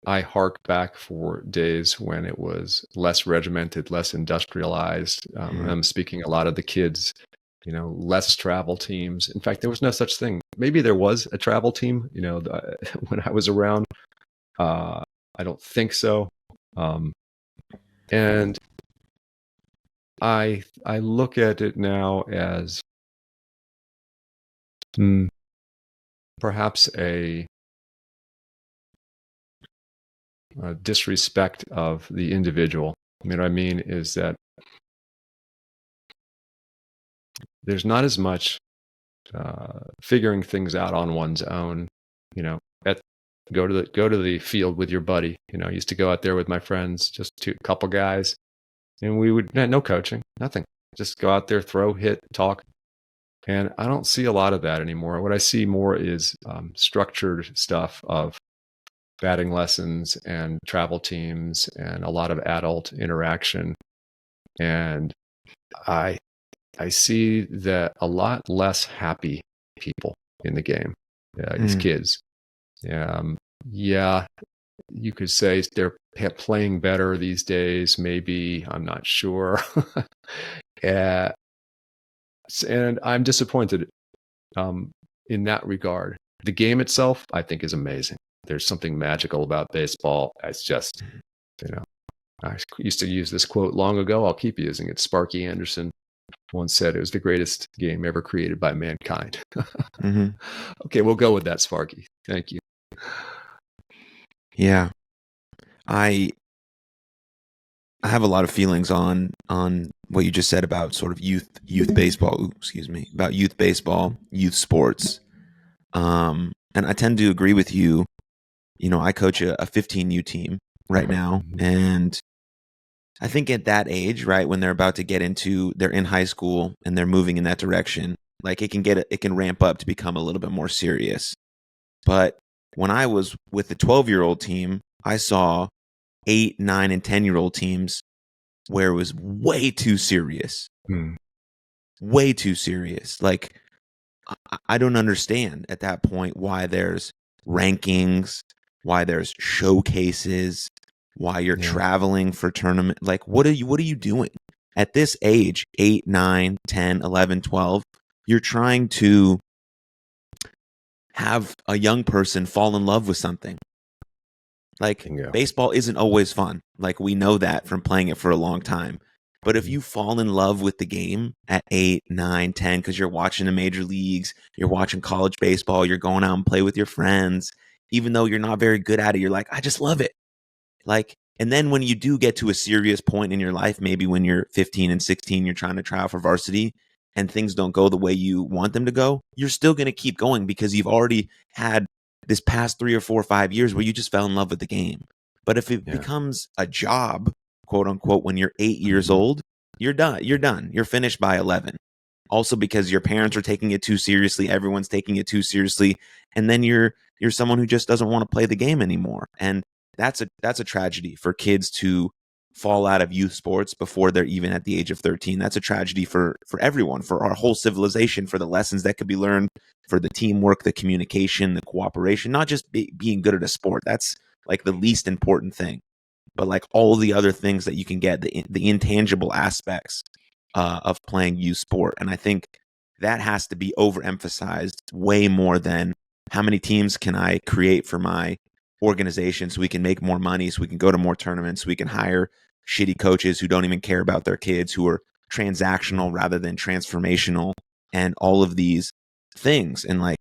I hark back for days when it was less regimented, less industrialized. I'm speaking a lot of the kids, less travel teams. In fact, there was no such thing. Maybe there was a travel team, when I was around. I don't think so. Um, and I look at it now as perhaps a disrespect of the individual. I mean, what I mean is that there's not as much figuring things out on one's own. Go to the field with your buddy. I used to go out there with my friends, just a couple guys, and we would no coaching, nothing. Just go out there, throw, hit, talk. And I don't see a lot of that anymore. What I see more is structured stuff of batting lessons and travel teams and a lot of adult interaction. And I see that a lot less happy people in the game, these kids. Yeah, you could say they're playing better these days. Maybe, I'm not sure. And I'm disappointed in that regard. The game itself, I think, is amazing. There's something magical about baseball. It's just, I used to use this quote long ago. I'll keep using it. Sparky Anderson once said it was the greatest game ever created by mankind. Okay, we'll go with that, Sparky. Thank you. Yeah. I have a lot of feelings on what you just said about sort of youth baseball, about youth baseball, youth sports. And I tend to agree with you. I coach a 15U team right now, and I think at that age, right, when they're about to they're in high school and they're moving in that direction, like it can ramp up to become a little bit more serious. But when I was with the 12-year-old team, I saw 8, 9, and 10-year-old teams where it was way too serious. Way too serious. Like, I don't understand at that point why there's rankings, why there's showcases, why you're traveling for tournament. Like, what are you doing? At this age, 8, 9, 10, 11, 12, you're trying to have a young person fall in love with something. Like, baseball isn't always fun. Like, we know that from playing it for a long time. But if you fall in love with the game at 8, 9, 10, because you're watching the major leagues, you're watching college baseball, you're going out and play with your friends, even though you're not very good at it, you're like, I just love it. Like, and then when you do get to a serious point in your life, maybe when you're 15 and 16, you're trying to try out for varsity and things don't go the way you want them to go, you're still going to keep going because you've already had this past 3 or 4 or 5 years where you just fell in love with the game. But if it becomes a job, quote unquote, when you're 8 years old, you're done. You're finished by 11. Also because your parents are taking it too seriously, everyone's taking it too seriously, and then you're someone who just doesn't want to play the game anymore. And that's a tragedy for kids to fall out of youth sports before they're even at the age of 13. That's a tragedy for everyone, for our whole civilization, for the lessons that could be learned, for the teamwork, the communication, the cooperation, not just being good at a sport. That's like the least important thing, but like all the other things that you can get, the intangible aspects of playing youth sport. And I think that has to be overemphasized way more than how many teams can I create for my organization so we can make more money, so we can go to more tournaments, so we can hire shitty coaches who don't even care about their kids, who are transactional rather than transformational, and all of these things. And like,